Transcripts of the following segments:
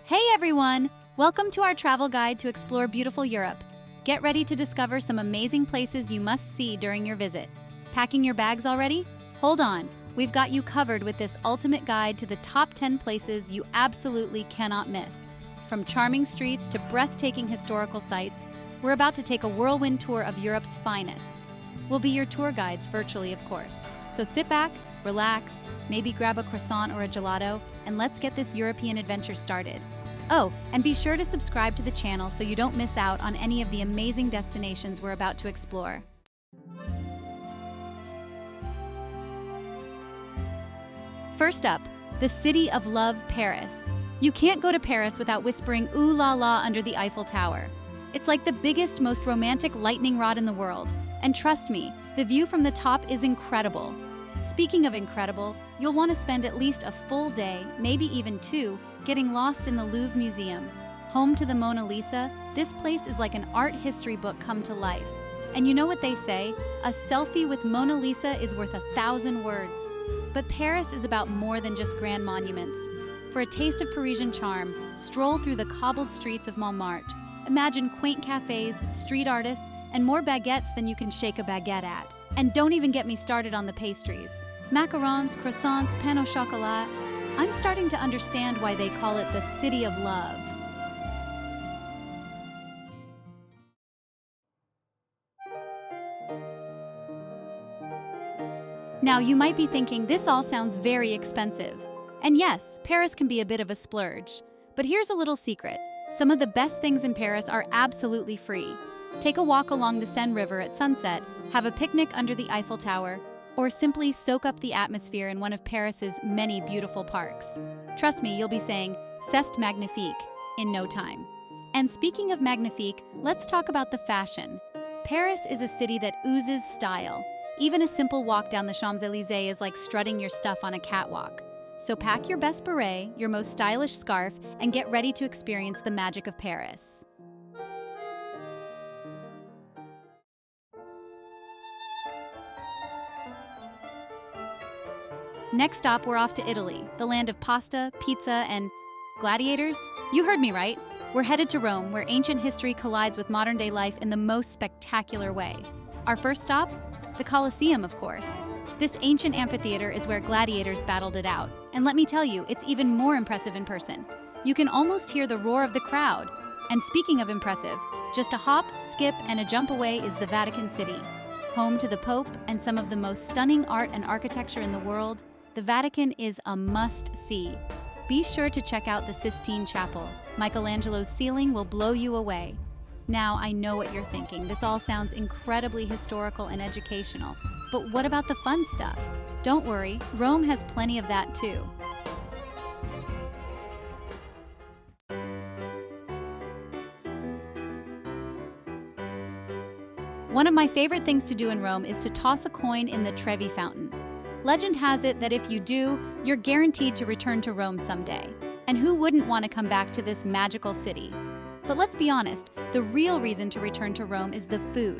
Hey everyone! Welcome to our travel guide to explore beautiful Europe. Get ready to discover some amazing places you must see during your visit. Packing your bags already? Hold on, we've got you covered with this ultimate guide to the top 10 places you absolutely cannot miss. From charming streets to breathtaking historical sites, we're about to take a whirlwind tour of Europe's finest. We'll be your tour guides virtually, of course. So sit back, relax, maybe grab a croissant or a gelato, and let's get this European adventure started. Oh, and be sure to subscribe to the channel so you don't miss out on any of the amazing destinations we're about to explore. First up, the City of Love, Paris. You can't go to Paris without whispering ooh la la under the Eiffel Tower. It's like the biggest, most romantic lightning rod in the world. And trust me, the view from the top is incredible. Speaking of incredible, you'll want to spend at least a full day, maybe even two, getting lost in the Louvre Museum. Home to the Mona Lisa, this place is like an art history book come to life. And you know what they say? A selfie with Mona Lisa is worth 1,000 words. But Paris is about more than just grand monuments. For a taste of Parisian charm, stroll through the cobbled streets of Montmartre. Imagine quaint cafes, street artists, and more baguettes than you can shake a baguette at. And don't even get me started on the pastries. Macarons, croissants, pain au chocolat. I'm starting to understand why they call it the City of Love. Now, you might be thinking this all sounds very expensive. And yes, Paris can be a bit of a splurge. But here's a little secret. Some of the best things in Paris are absolutely free. Take a walk along the Seine River at sunset, have a picnic under the Eiffel Tower, or simply soak up the atmosphere in one of Paris's many beautiful parks. Trust me, you'll be saying, "C'est magnifique," in no time. And speaking of magnifique, let's talk about the fashion. Paris is a city that oozes style. Even a simple walk down the Champs-Élysées is like strutting your stuff on a catwalk. So pack your best beret, your most stylish scarf, and get ready to experience the magic of Paris. Next stop, we're off to Italy, the land of pasta, pizza, and gladiators? You heard me right. We're headed to Rome, where ancient history collides with modern-day life in the most spectacular way. Our first stop? The Colosseum, of course. This ancient amphitheater is where gladiators battled it out. And let me tell you, it's even more impressive in person. You can almost hear the roar of the crowd. And speaking of impressive, just a hop, skip, and a jump away is the Vatican City. Home to the Pope and some of the most stunning art and architecture in the world, the Vatican is a must-see. Be sure to check out the Sistine Chapel. Michelangelo's ceiling will blow you away. Now, I know what you're thinking. This all sounds incredibly historical and educational. But what about the fun stuff? Don't worry, Rome has plenty of that too. One of my favorite things to do in Rome is to toss a coin in the Trevi Fountain. Legend has it that if you do, you're guaranteed to return to Rome someday. And who wouldn't want to come back to this magical city? But let's be honest, the real reason to return to Rome is the food.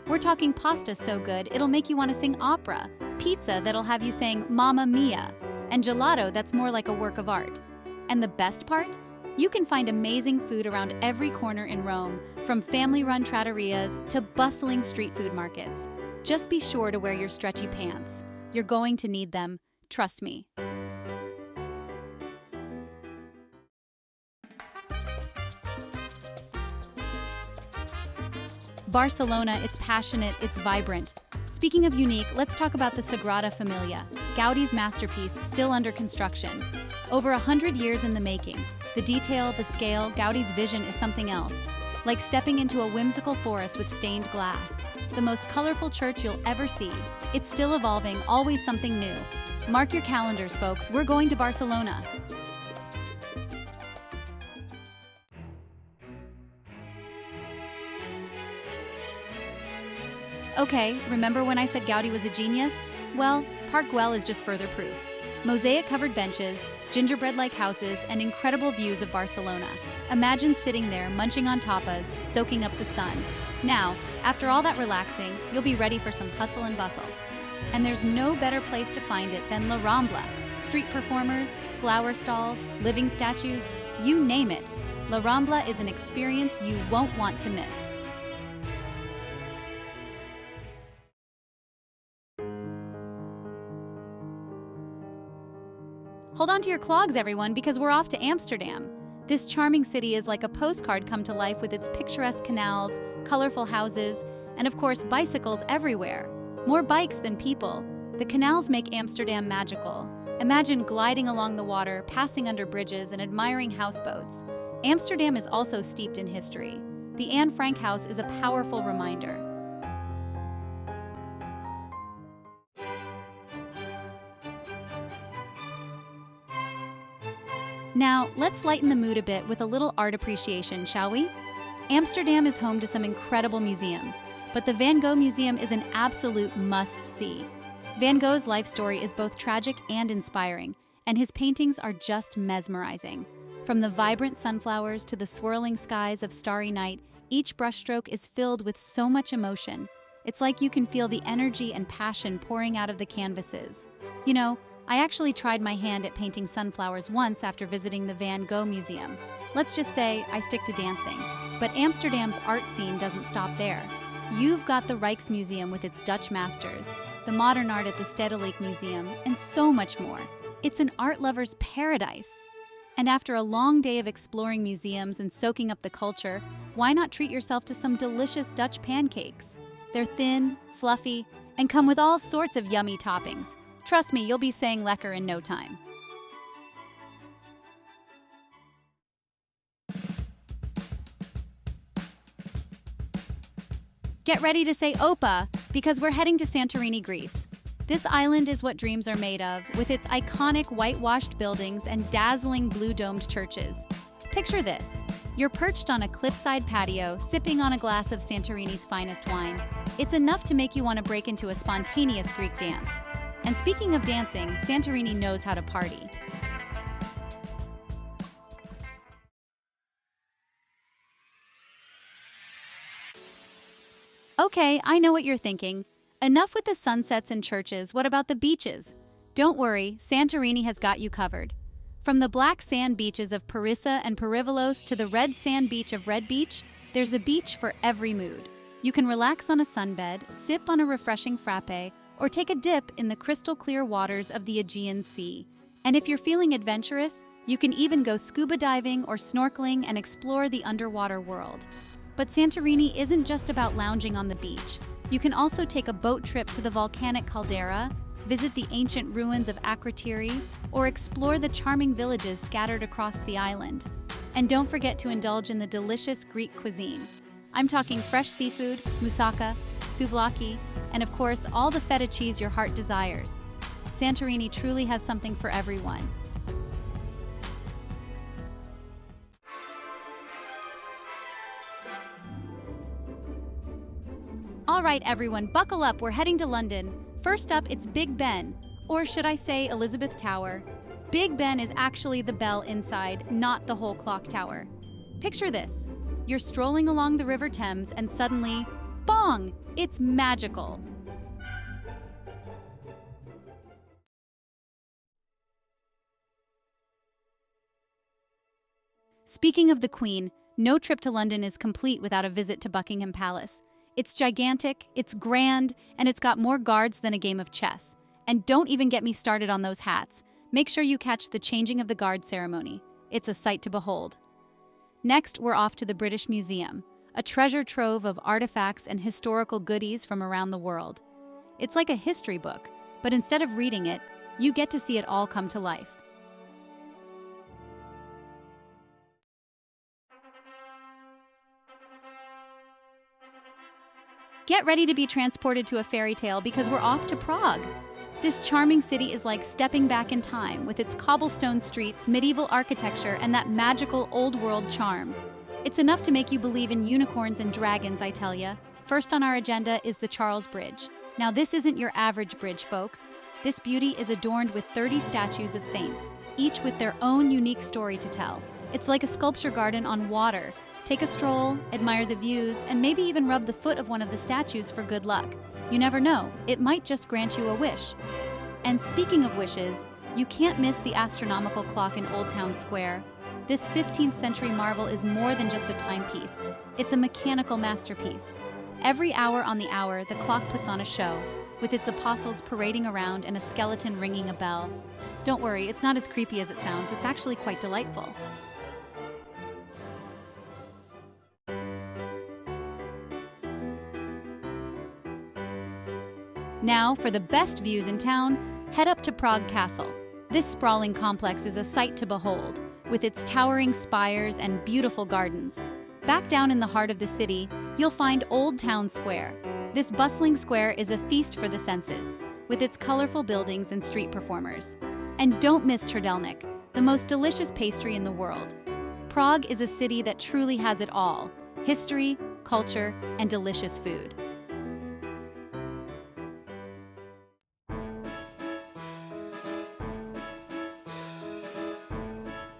We're talking pasta so good, it'll make you want to sing opera, pizza that'll have you saying Mamma Mia, and gelato that's more like a work of art. And the best part? You can find amazing food around every corner in Rome, from family-run trattorias to bustling street food markets. Just be sure to wear your stretchy pants. You're going to need them, trust me. Barcelona, it's passionate, it's vibrant. Speaking of unique, let's talk about the Sagrada Familia, Gaudi's masterpiece still under construction. Over 100 years in the making, the detail, the scale, Gaudi's vision is something else. Like stepping into a whimsical forest with stained glass. The most colorful church you'll ever see. It's still evolving, always something new. Mark your calendars, folks, we're going to Barcelona. Okay, remember when I said Gaudi was a genius? Well, Park Güell is just further proof. Mosaic-covered benches, gingerbread-like houses, and incredible views of Barcelona. Imagine sitting there, munching on tapas, soaking up the sun. Now, after all that relaxing, you'll be ready for some hustle and bustle. And there's no better place to find it than La Rambla. Street performers, flower stalls, living statues. You name it. La Rambla is an experience you won't want to miss. Hold on to your clogs, everyone, because we're off to Amsterdam. This charming city is like a postcard come to life with its picturesque canals, colorful houses, and of course, bicycles everywhere. More bikes than people. The canals make Amsterdam magical. Imagine gliding along the water, passing under bridges, and admiring houseboats. Amsterdam is also steeped in history. The Anne Frank House is a powerful reminder. Now, let's lighten the mood a bit with a little art appreciation, shall we? Amsterdam is home to some incredible museums, but the Van Gogh Museum is an absolute must-see. Van Gogh's life story is both tragic and inspiring, and his paintings are just mesmerizing. From the vibrant sunflowers to the swirling skies of starry night, each brushstroke is filled with so much emotion. It's like you can feel the energy and passion pouring out of the canvases. You know, I actually tried my hand at painting sunflowers once after visiting the Van Gogh Museum. Let's just say I stick to dancing. But Amsterdam's art scene doesn't stop there. You've got the Rijksmuseum with its Dutch masters, the modern art at the Stedelijk Museum, and so much more. It's an art lover's paradise. And after a long day of exploring museums and soaking up the culture, why not treat yourself to some delicious Dutch pancakes? They're thin, fluffy, and come with all sorts of yummy toppings. Trust me, you'll be saying lekker in no time. Get ready to say Opa, because we're heading to Santorini, Greece. This island is what dreams are made of, with its iconic whitewashed buildings and dazzling blue-domed churches. Picture this. You're perched on a cliffside patio, sipping on a glass of Santorini's finest wine. It's enough to make you want to break into a spontaneous Greek dance. And speaking of dancing, Santorini knows how to party. Okay, I know what you're thinking. Enough with the sunsets and churches, what about the beaches? Don't worry, Santorini has got you covered. From the black sand beaches of Parissa and Perivolos to the red sand beach of Red Beach, there's a beach for every mood. You can relax on a sunbed, sip on a refreshing frappe, or take a dip in the crystal clear waters of the Aegean Sea. And if you're feeling adventurous, you can even go scuba diving or snorkeling and explore the underwater world. But Santorini isn't just about lounging on the beach. You can also take a boat trip to the volcanic caldera, visit the ancient ruins of Akrotiri, or explore the charming villages scattered across the island. And don't forget to indulge in the delicious Greek cuisine. I'm talking fresh seafood, moussaka, souvlaki, and of course, all the feta cheese your heart desires. Santorini truly has something for everyone. All right, everyone, buckle up. We're heading to London. First up, it's Big Ben, or should I say Elizabeth Tower. Big Ben is actually the bell inside, not the whole clock tower. Picture this. You're strolling along the River Thames and suddenly, bong! It's magical. Speaking of the Queen, no trip to London is complete without a visit to Buckingham Palace. It's gigantic, it's grand, and it's got more guards than a game of chess. And don't even get me started on those hats. Make sure you catch the changing of the guard ceremony. It's a sight to behold. Next, we're off to the British Museum, a treasure trove of artifacts and historical goodies from around the world. It's like a history book, but instead of reading it, you get to see it all come to life. Get ready to be transported to a fairy tale because we're off to Prague. This charming city is like stepping back in time with its cobblestone streets, medieval architecture, and that magical old-world charm. It's enough to make you believe in unicorns and dragons, I tell ya. First on our agenda is the Charles Bridge. Now this isn't your average bridge, folks. This beauty is adorned with 30 statues of saints, each with their own unique story to tell. It's like a sculpture garden on water. Take a stroll, admire the views, and maybe even rub the foot of one of the statues for good luck. You never know, it might just grant you a wish. And speaking of wishes, you can't miss the astronomical clock in Old Town Square. This 15th century marvel is more than just a timepiece. It's a mechanical masterpiece. Every hour on the hour, the clock puts on a show, with its apostles parading around and a skeleton ringing a bell. Don't worry, it's not as creepy as it sounds. It's actually quite delightful. Now, for the best views in town, head up to Prague Castle. This sprawling complex is a sight to behold, with its towering spires and beautiful gardens. Back down in the heart of the city, you'll find Old Town Square. This bustling square is a feast for the senses, with its colorful buildings and street performers. And don't miss Trdelník, the most delicious pastry in the world. Prague is a city that truly has it all: history, culture, and delicious food.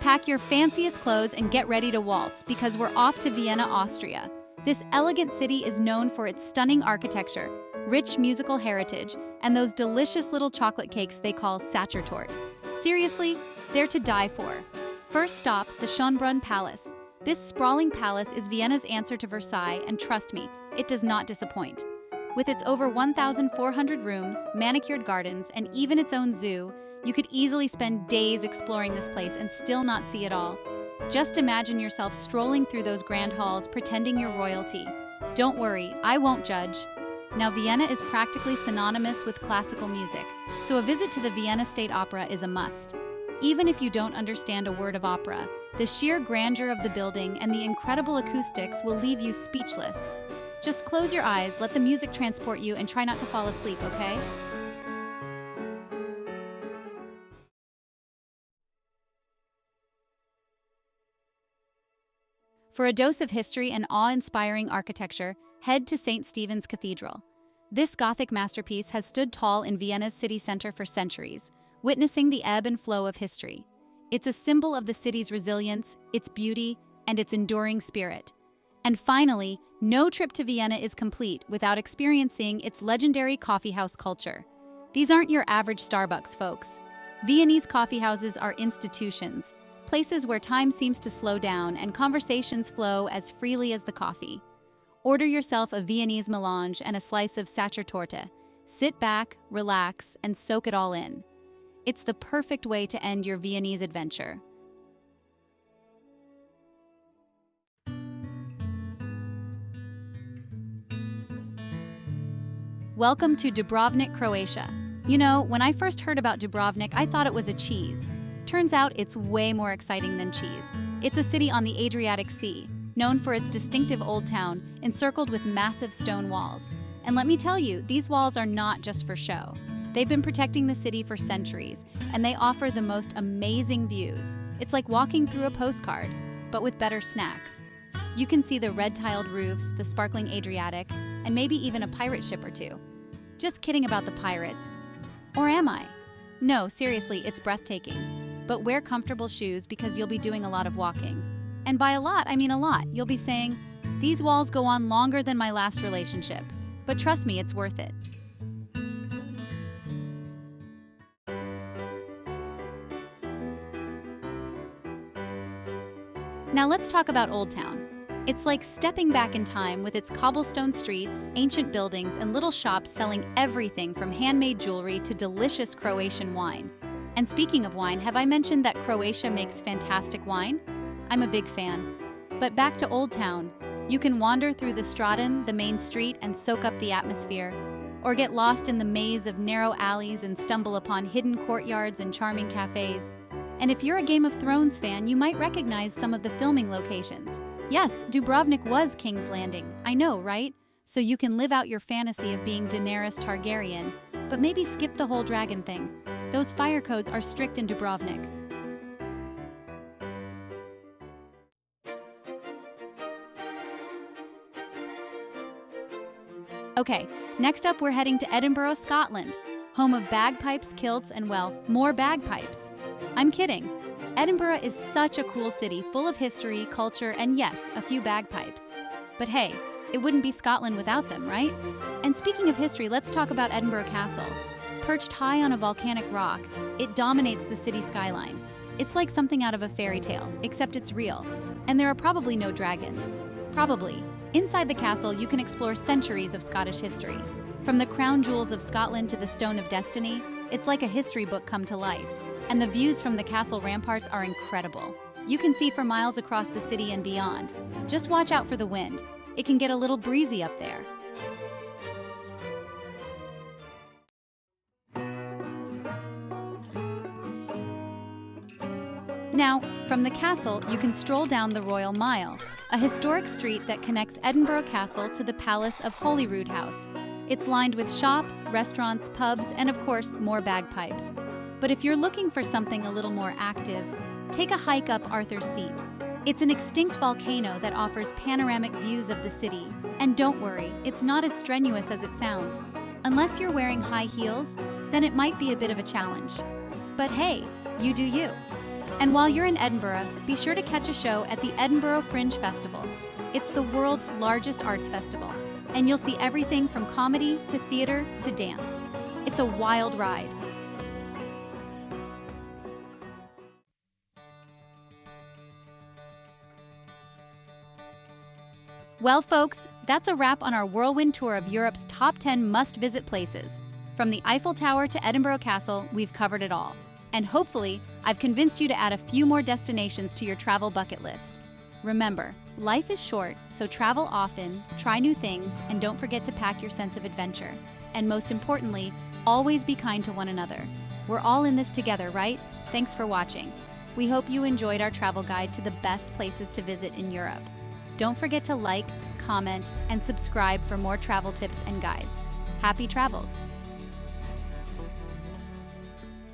Pack your fanciest clothes and get ready to waltz, because we're off to Vienna, Austria. This elegant city is known for its stunning architecture, rich musical heritage, and those delicious little chocolate cakes they call Sachertorte. Seriously, they're to die for. First stop, the Schönbrunn Palace. This sprawling palace is Vienna's answer to Versailles, and trust me, it does not disappoint. With its over 1,400 rooms, manicured gardens, and even its own zoo, you could easily spend days exploring this place and still not see it all. Just imagine yourself strolling through those grand halls pretending you're royalty. Don't worry, I won't judge. Now, Vienna is practically synonymous with classical music, so a visit to the Vienna State Opera is a must. Even if you don't understand a word of opera, the sheer grandeur of the building and the incredible acoustics will leave you speechless. Just close your eyes, let the music transport you, and try not to fall asleep, okay? For a dose of history and awe-inspiring architecture, head to St. Stephen's Cathedral. This Gothic masterpiece has stood tall in Vienna's city center for centuries, witnessing the ebb and flow of history. It's a symbol of the city's resilience, its beauty, and its enduring spirit. And finally, no trip to Vienna is complete without experiencing its legendary coffeehouse culture. These aren't your average Starbucks, folks. Viennese coffeehouses are institutions, places where time seems to slow down and conversations flow as freely as the coffee. Order yourself a Viennese melange and a slice of Sachertorte. Sit back, relax, and soak it all in. It's the perfect way to end your Viennese adventure. Welcome to Dubrovnik, Croatia. You know, when I first heard about Dubrovnik, I thought it was a cheese. Turns out it's way more exciting than cheese. It's a city on the Adriatic Sea, known for its distinctive old town, encircled with massive stone walls. And let me tell you, these walls are not just for show. They've been protecting the city for centuries, and they offer the most amazing views. It's like walking through a postcard, but with better snacks. You can see the red-tiled roofs, the sparkling Adriatic, and maybe even a pirate ship or two. Just kidding about the pirates. Or am I? No, seriously, it's breathtaking. But wear comfortable shoes because you'll be doing a lot of walking. And by a lot, I mean a lot. You'll be saying, "These walls go on longer than my last relationship." But trust me, it's worth it. Now let's talk about Old Town. It's like stepping back in time with its cobblestone streets, ancient buildings, and little shops selling everything from handmade jewelry to delicious Croatian wine. And speaking of wine, have I mentioned that Croatia makes fantastic wine? I'm a big fan. But back to Old Town. You can wander through the Straten, the main street, and soak up the atmosphere. Or get lost in the maze of narrow alleys and stumble upon hidden courtyards and charming cafes. And if you're a Game of Thrones fan, you might recognize some of the filming locations. Yes, Dubrovnik was King's Landing. I know, right? So you can live out your fantasy of being Daenerys Targaryen, but maybe skip the whole dragon thing. Those fire codes are strict in Dubrovnik. Okay, next up we're heading to Edinburgh, Scotland, home of bagpipes, kilts, and well, more bagpipes. I'm kidding. Edinburgh is such a cool city, full of history, culture, and yes, a few bagpipes. But hey, it wouldn't be Scotland without them, right? And speaking of history, let's talk about Edinburgh Castle. Perched high on a volcanic rock, it dominates the city skyline. It's like something out of a fairy tale, except it's real. And there are probably no dragons. Probably. Inside the castle, you can explore centuries of Scottish history. From the crown jewels of Scotland to the Stone of Destiny, it's like a history book come to life. And the views from the castle ramparts are incredible. You can see for miles across the city and beyond. Just watch out for the wind. It can get a little breezy up there. Now, from the castle, you can stroll down the Royal Mile, a historic street that connects Edinburgh Castle to the Palace of Holyrood House. It's lined with shops, restaurants, pubs, and of course, more bagpipes. But if you're looking for something a little more active, take a hike up Arthur's Seat. It's an extinct volcano that offers panoramic views of the city. And don't worry, it's not as strenuous as it sounds. Unless you're wearing high heels, then it might be a bit of a challenge. But hey, you do you. And while you're in Edinburgh, be sure to catch a show at the Edinburgh Fringe Festival. It's the world's largest arts festival, and you'll see everything from comedy to theater to dance. It's a wild ride. Well, folks, that's a wrap on our whirlwind tour of Europe's top 10 must-visit places. From the Eiffel Tower to Edinburgh Castle, we've covered it all. And hopefully, I've convinced you to add a few more destinations to your travel bucket list. Remember, life is short, so travel often, try new things, and don't forget to pack your sense of adventure. And most importantly, always be kind to one another. We're all in this together, right? Thanks for watching. We hope you enjoyed our travel guide to the best places to visit in Europe. Don't forget to like, comment, and subscribe for more travel tips and guides. Happy travels!